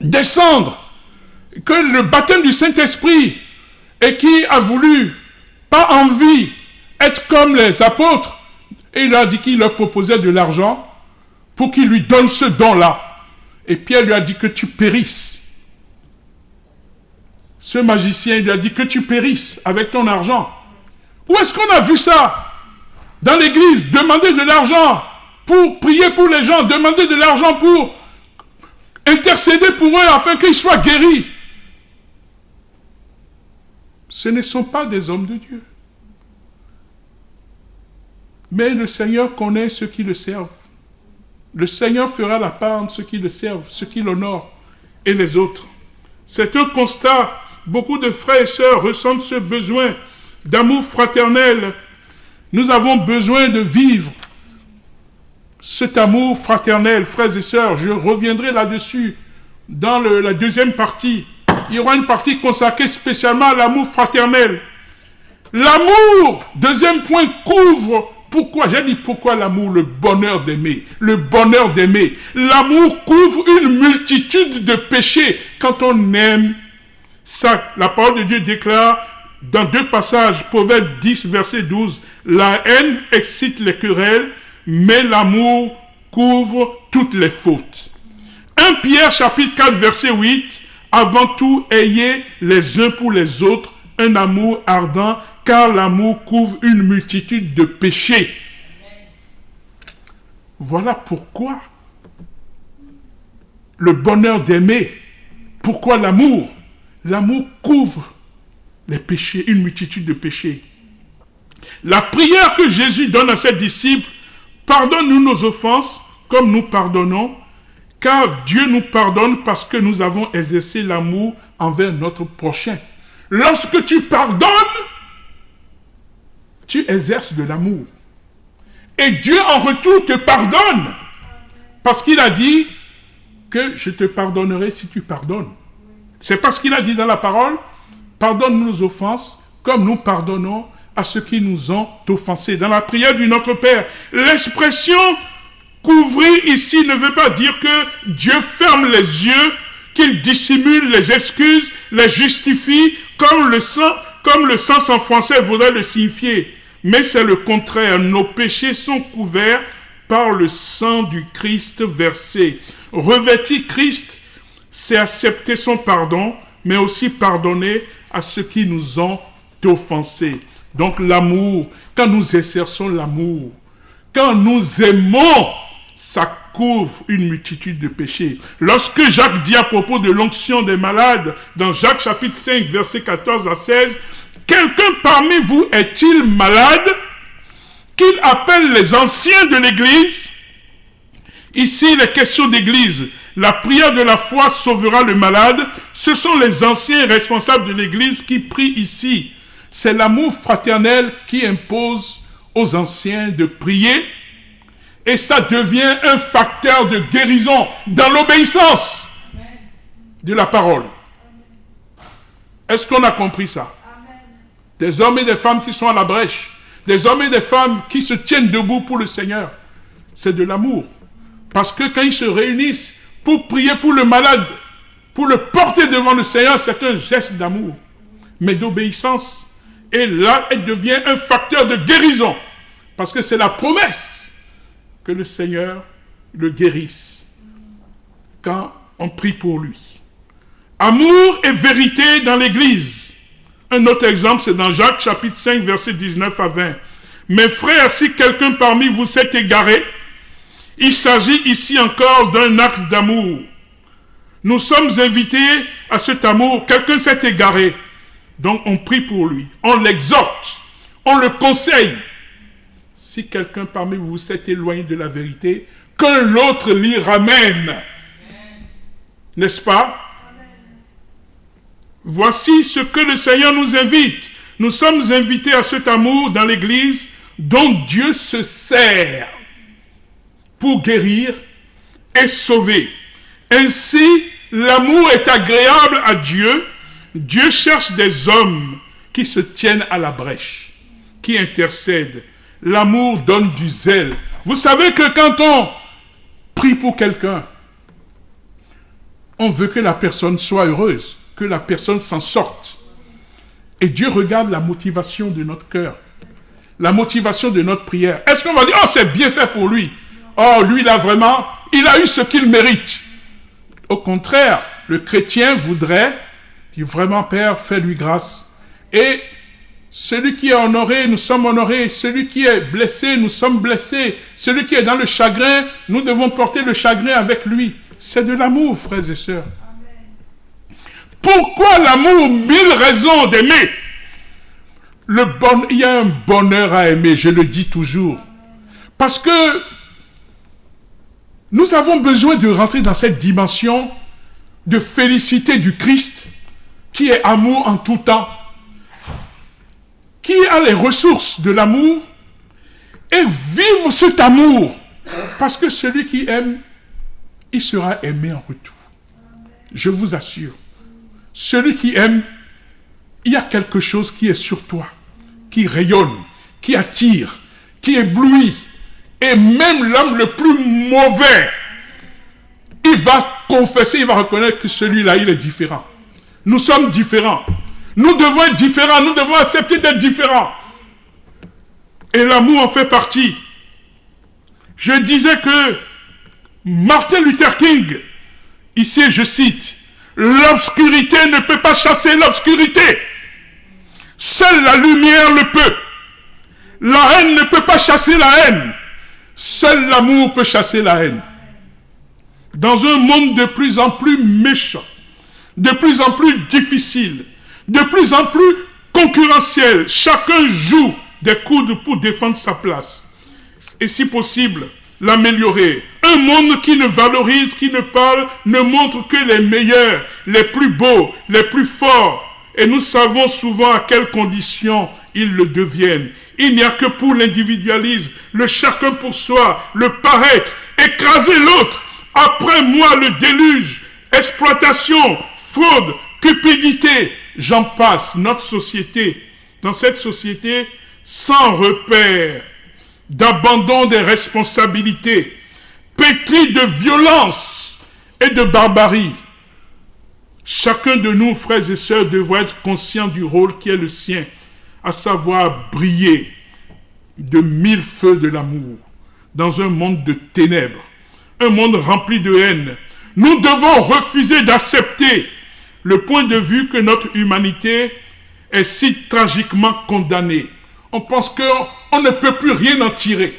descendre, que le baptême du Saint-Esprit, et qui a voulu, pas envie, être comme les apôtres, et il a dit qu'il leur proposait de l'argent pour qu'il lui donne ce don-là. Et Pierre lui a dit que tu périsses. Ce magicien lui a dit que tu périsses avec ton argent. Où est-ce qu'on a vu ça? Dans l'église, demander de l'argent pour prier pour les gens, demander de l'argent pour intercéder pour eux afin qu'ils soient guéris. Ce ne sont pas des hommes de Dieu. Mais le Seigneur connaît ceux qui le servent. Le Seigneur fera la part entre ceux qui le servent, ceux qui l'honorent et les autres. C'est un constat. Beaucoup de frères et sœurs ressentent ce besoin d'amour fraternel. Nous avons besoin de vivre cet amour fraternel, frères et sœurs. Je reviendrai là-dessus dans la deuxième partie. Il y aura une partie consacrée spécialement à l'amour fraternel. L'amour, deuxième point, couvre. Pourquoi? J'ai dit pourquoi l'amour? Le bonheur d'aimer. Le bonheur d'aimer. L'amour couvre une multitude de péchés. Quand on aime, ça, la parole de Dieu déclare dans deux passages, Proverbe 10, verset 12, la haine excite les querelles, mais l'amour couvre toutes les fautes. 1 Pierre chapitre 4, verset 8, avant tout, ayez les uns pour les autres un amour ardent, car l'amour couvre une multitude de péchés. Voilà pourquoi le bonheur d'aimer, pourquoi l'amour? L'amour couvre les péchés, une multitude de péchés. La prière que Jésus donne à ses disciples, pardonne-nous nos offenses comme nous pardonnons, car Dieu nous pardonne parce que nous avons exercé l'amour envers notre prochain. Lorsque tu pardonnes, tu exerces de l'amour. Et Dieu en retour te pardonne, parce qu'il a dit que je te pardonnerai si tu pardonnes. C'est parce qu'il a dit dans la parole, pardonne-nous nos offenses comme nous pardonnons à ceux qui nous ont offensés. Dans la prière du Notre Père, l'expression couvrir ici ne veut pas dire que Dieu ferme les yeux, qu'il dissimule les excuses, les justifie, comme le sens en français voudrait le signifier. Mais c'est le contraire. Nos péchés sont couverts par le sang du Christ versé. Revêtir Christ, c'est accepter son pardon, mais aussi pardonner à ceux qui nous ont offensés. Donc l'amour, quand nous exerçons l'amour, quand nous aimons, ça couvre une multitude de péchés. Lorsque Jacques dit à propos de l'onction des malades, dans Jacques chapitre 5, versets 14 à 16, « Quelqu'un parmi vous est-il malade, qu'il appelle les anciens de l'Église ?» Ici, il est question d'Église. La prière de la foi sauvera le malade. Ce sont les anciens responsables de l'Église qui prient ici. C'est l'amour fraternel qui impose aux anciens de prier. Et ça devient un facteur de guérison dans l'obéissance de la parole. Est-ce qu'on a compris ça? Des hommes et des femmes qui sont à la brèche. Des hommes et des femmes qui se tiennent debout pour le Seigneur. C'est de l'amour. Parce que quand ils se réunissent pour prier pour le malade, pour le porter devant le Seigneur, c'est un geste d'amour, mais d'obéissance. Et là, elle devient un facteur de guérison. Parce que c'est la promesse que le Seigneur le guérisse quand on prie pour lui. Amour et vérité dans l'Église. Un autre exemple, c'est dans Jacques chapitre 5, versets 19 à 20. Mes frères, si quelqu'un parmi vous s'est égaré, il s'agit ici encore d'un acte d'amour. Nous sommes invités à cet amour. Quelqu'un s'est égaré. Donc on prie pour lui. On l'exhorte. On le conseille. Si quelqu'un parmi vous s'est éloigné de la vérité, qu'un l'autre l'y ramène. N'est-ce pas? Voici ce que le Seigneur nous invite. Nous sommes invités à cet amour dans l'Église dont Dieu se sert pour guérir et sauver. Ainsi, l'amour est agréable à Dieu. Dieu cherche des hommes qui se tiennent à la brèche, qui intercèdent. L'amour donne du zèle. Vous savez que quand on prie pour quelqu'un, on veut que la personne soit heureuse, que la personne s'en sorte. Et Dieu regarde la motivation de notre cœur, la motivation de notre prière. Est-ce qu'on va dire, oh, c'est bien fait pour lui? Oh, lui, là, vraiment, il a eu ce qu'il mérite. Au contraire, le chrétien voudrait dire vraiment, Père, fais-lui grâce. Et celui qui est honoré, nous sommes honorés. Celui qui est blessé, nous sommes blessés. Celui qui est dans le chagrin, nous devons porter le chagrin avec lui. C'est de l'amour, frères et sœurs. Pourquoi l'amour? 1000 raisons d'aimer. Il y a un bonheur à aimer, je le dis toujours. Parce que nous avons besoin de rentrer dans cette dimension de félicité du Christ, qui est amour en tout temps, qui a les ressources de l'amour, et vivre cet amour. Parce que celui qui aime, il sera aimé en retour. Je vous assure. Celui qui aime, il y a quelque chose qui est sur toi, qui rayonne, qui attire, qui éblouit. Et même l'homme le plus mauvais, il va confesser, il va reconnaître que celui-là, il est différent. Nous sommes différents. Nous devons être différents, nous devons accepter d'être différents. Et l'amour en fait partie. Je disais que Martin Luther King, ici je cite, « L'obscurité ne peut pas chasser l'obscurité. Seule la lumière le peut. La haine ne peut pas chasser la haine. Seul l'amour peut chasser la haine. Dans un monde de plus en plus méchant, de plus en plus difficile, de plus en plus concurrentiel, chacun joue des coudes pour défendre sa place. Et si possible, l'améliorer. Un monde qui ne valorise, qui ne parle, ne montre que les meilleurs, les plus beaux, les plus forts. Et nous savons souvent à quelles conditions ils le deviennent. Il n'y a que pour l'individualisme, le chacun pour soi, le paraître, écraser l'autre. Après moi, le déluge, exploitation, fraude, cupidité, j'en passe. Notre société, dans cette société, sans repère, d'abandon des responsabilités, pétrie de violence et de barbarie. Chacun de nous, frères et sœurs, devrait être conscient du rôle qui est le sien, à savoir briller de 1000 feux de l'amour dans un monde de ténèbres, un monde rempli de haine. Nous devons refuser d'accepter le point de vue que notre humanité est si tragiquement condamnée. On pense qu'on ne peut plus rien en tirer.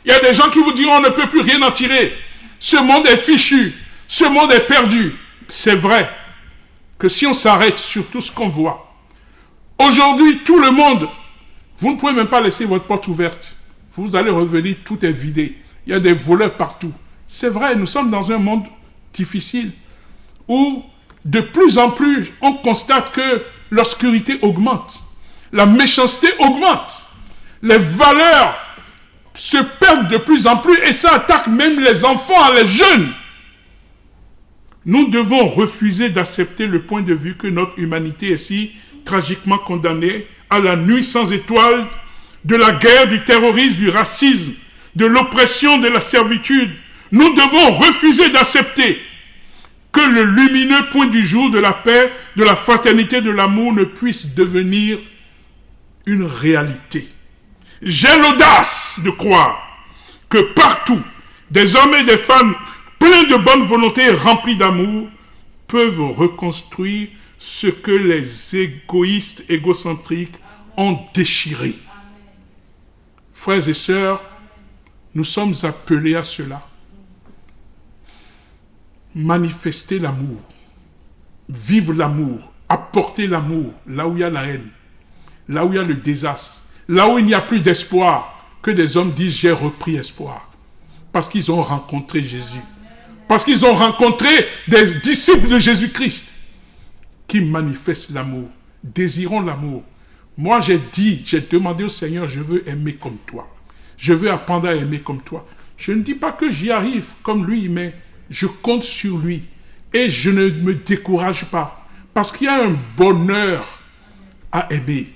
Il y a des gens qui vous diront on ne peut plus rien en tirer. Ce monde est fichu. Ce monde est perdu. C'est vrai que si on s'arrête sur tout ce qu'on voit, aujourd'hui, tout le monde, vous ne pouvez même pas laisser votre porte ouverte. Vous allez revenir, tout est vidé. Il y a des voleurs partout. C'est vrai, nous sommes dans un monde difficile où de plus en plus, on constate que l'obscurité augmente. La méchanceté augmente. Les valeurs se perdent de plus en plus et ça attaque même les enfants, les jeunes. Nous devons refuser d'accepter le point de vue que notre humanité est si tragiquement condamnée à la nuit sans étoiles, de la guerre, du terrorisme, du racisme, de l'oppression, de la servitude. Nous devons refuser d'accepter que le lumineux point du jour de la paix, de la fraternité, de l'amour ne puisse devenir une réalité. J'ai l'audace de croire que partout, des hommes et des femmes pleins de bonne volonté et remplis d'amour peuvent reconstruire ce que les égoïstes, égocentriques ont déchiré. Frères et sœurs, nous sommes appelés à cela. Manifester l'amour, vivre l'amour, apporter l'amour là où il y a la haine, là où il y a le désastre, là où il n'y a plus d'espoir, que des hommes disent j'ai repris espoir, parce qu'ils ont rencontré Jésus, parce qu'ils ont rencontré des disciples de Jésus-Christ qui manifestent l'amour, désirons l'amour. Moi j'ai demandé au Seigneur, je veux aimer comme toi, je veux apprendre à aimer comme toi. Je ne dis pas que j'y arrive comme lui, mais je compte sur lui et je ne me décourage pas parce qu'il y a un bonheur à aimer.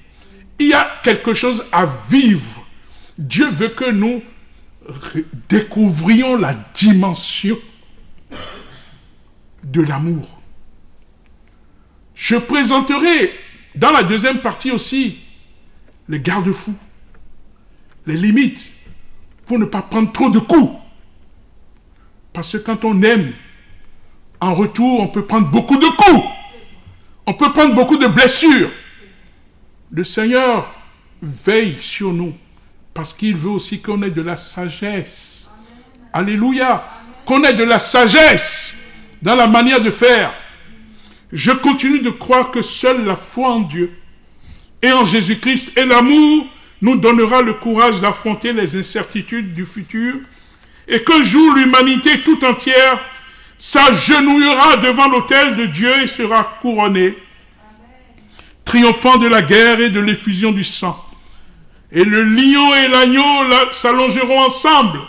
Il y a quelque chose à vivre. Dieu veut que nous découvrions la dimension de l'amour. Je présenterai dans la deuxième partie aussi les garde-fous, les limites pour ne pas prendre trop de coups. Parce que quand on aime, en retour, on peut prendre beaucoup de coups. On peut prendre beaucoup de blessures. Le Seigneur veille sur nous parce qu'il veut aussi qu'on ait de la sagesse. Alléluia. Qu'on ait de la sagesse dans la manière de faire. Je continue de croire que seule la foi en Dieu et en Jésus-Christ et l'amour nous donnera le courage d'affronter les incertitudes du futur et qu'un jour l'humanité tout entière s'agenouillera devant l'autel de Dieu et sera couronnée, triomphant de la guerre et de l'effusion du sang. Et le lion et l'agneau s'allongeront ensemble,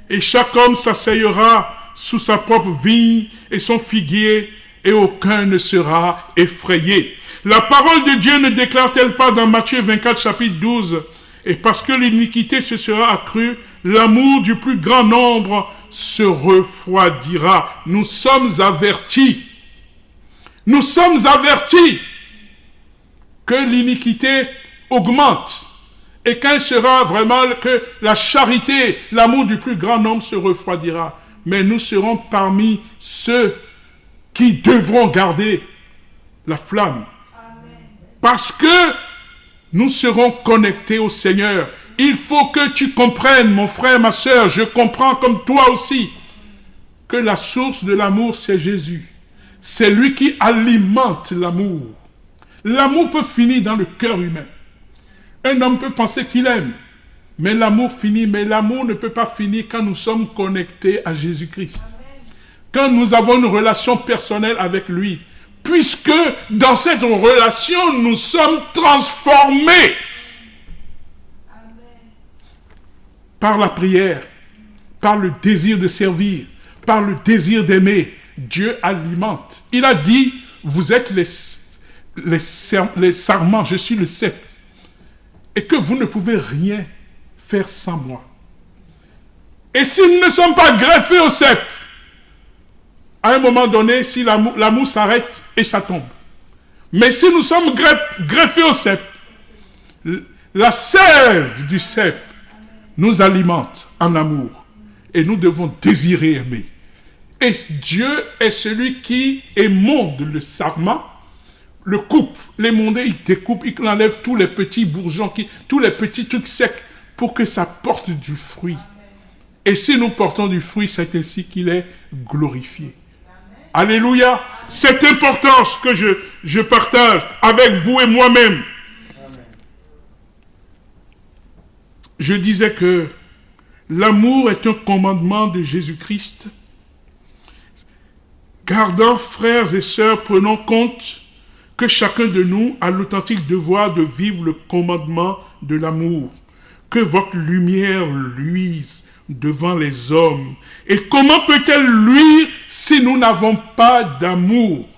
et chaque homme s'asseyera sous sa propre vigne et son figuier, et aucun ne sera effrayé. La parole de Dieu ne déclare-t-elle pas dans Matthieu 24, chapitre 12, et parce que l'iniquité se sera accrue, l'amour du plus grand nombre se refroidira. Nous sommes avertis. Nous sommes avertis que l'iniquité augmente et quand il sera vraiment que la charité, l'amour du plus grand nombre se refroidira. Mais nous serons parmi ceux qui devront garder la flamme. Parce que nous serons connectés au Seigneur. Il faut que tu comprennes, mon frère, ma soeur, je comprends comme toi aussi, que la source de l'amour, c'est Jésus. C'est lui qui alimente l'amour. L'amour peut finir dans le cœur humain. Un homme peut penser qu'il aime, mais l'amour finit. Mais l'amour ne peut pas finir quand nous sommes connectés à Jésus-Christ. Quand nous avons une relation personnelle avec lui. Puisque dans cette relation, nous sommes transformés par la prière, par le désir de servir, par le désir d'aimer. Dieu alimente. Il a dit, vous êtes les sarments, je suis le cep. Et que vous ne pouvez rien faire sans moi. Et si nous ne sommes pas greffés au cep, à un moment donné, si l'amour s'arrête et ça tombe. Mais si nous sommes greffés au cep, la sève du cep nous alimente en amour. Et nous devons désirer aimer. Et Dieu est celui qui émonde le sarment, le coupe, l'émonde, il découpe, il enlève tous les petits bourgeons, tous les petits trucs secs pour que ça porte du fruit. Et si nous portons du fruit, c'est ainsi qu'il est glorifié. Alléluia. C'est important ce que je partage avec vous et moi-même. Je disais que l'amour est un commandement de Jésus-Christ. Gardant, frères et sœurs, prenons compte que chacun de nous a l'authentique devoir de vivre le commandement de l'amour. Que votre lumière luise devant les hommes. Et comment peut-elle luire si nous n'avons pas d'amour?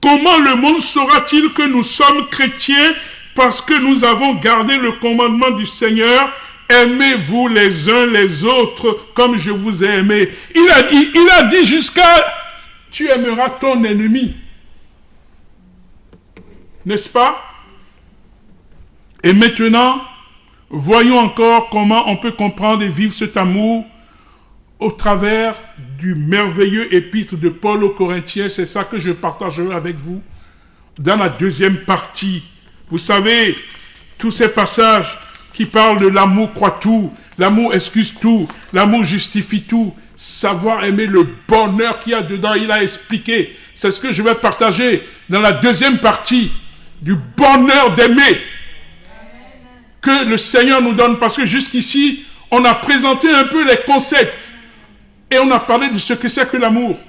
Comment le monde saura-t-il que nous sommes chrétiens parce que nous avons gardé le commandement du Seigneur? Aimez-vous les uns les autres comme je vous ai aimé. Il a dit jusqu'à tu aimeras ton ennemi. N'est-ce pas? Et maintenant, voyons encore comment on peut comprendre et vivre cet amour au travers du merveilleux épître de Paul aux Corinthiens. C'est ça que je partagerai avec vous dans la deuxième partie. Vous savez, tous ces passages qui parlent de l'amour croit tout, l'amour excuse tout, l'amour justifie tout, savoir aimer le bonheur qu'il y a dedans, il a expliqué. C'est ce que je vais partager dans la deuxième partie du bonheur d'aimer que le Seigneur nous donne, parce que jusqu'ici, on a présenté un peu les concepts et on a parlé de ce que c'est que l'amour.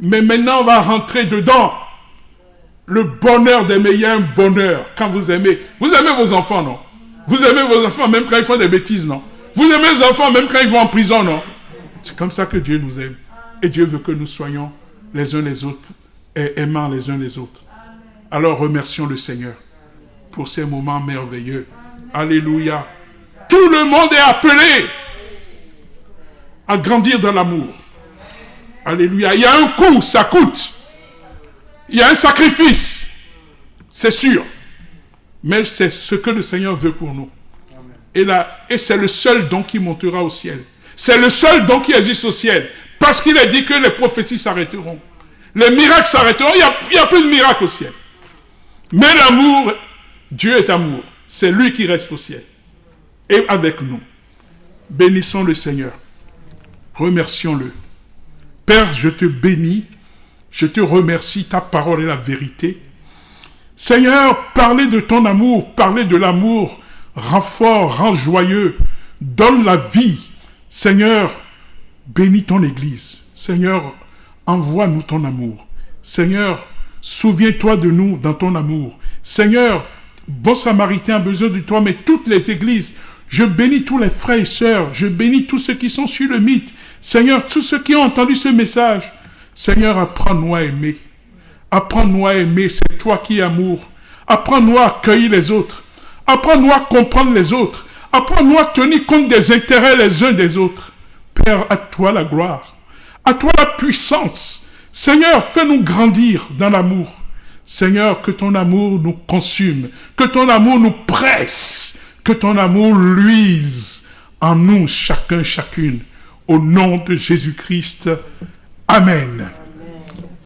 Mais maintenant, on va rentrer dedans. Le bonheur d'aimer, il y a un bonheur quand vous aimez. Vous aimez vos enfants, non? Vous aimez vos enfants même quand ils font des bêtises, non? Vous aimez les enfants même quand ils vont en prison, non? C'est comme ça que Dieu nous aime. Et Dieu veut que nous soyons les uns les autres et aimant les uns les autres. Alors remercions le Seigneur pour ces moments merveilleux. Alléluia. Tout le monde est appelé à grandir dans l'amour. Alléluia. Il y a un coût, ça coûte. Il y a un sacrifice. C'est sûr. Mais c'est ce que le Seigneur veut pour nous. Et c'est le seul don qui montera au ciel. C'est le seul don qui existe au ciel. Parce qu'il a dit que les prophéties s'arrêteront. Les miracles s'arrêteront. Il n'y a plus de miracles au ciel. Mais l'amour, Dieu est amour. C'est lui qui reste au ciel. Et avec nous. Bénissons le Seigneur. Remercions-le. Père, je te bénis. Je te remercie. Ta parole est la vérité. Seigneur, parlez de ton amour. Parlez de l'amour. Rends fort, rends joyeux. Donne la vie. Seigneur, bénis ton Église. Seigneur, envoie-nous ton amour. Seigneur, souviens-toi de nous dans ton amour. Seigneur, bon Samaritain a besoin de toi, mais toutes les églises, je bénis tous les frères et sœurs, je bénis tous ceux qui sont sur le mythe. Seigneur, tous ceux qui ont entendu ce message, Seigneur, apprends-nous à aimer. Apprends-nous à aimer, c'est toi qui es amour. Apprends-nous à accueillir les autres. Apprends-nous à comprendre les autres. Apprends-nous à tenir compte des intérêts les uns des autres. Père, à toi la gloire. À toi la puissance. Seigneur, fais-nous grandir dans l'amour. Seigneur, que ton amour nous consume. Que ton amour nous presse. Que ton amour luise en nous, chacun, chacune. Au nom de Jésus-Christ. Amen.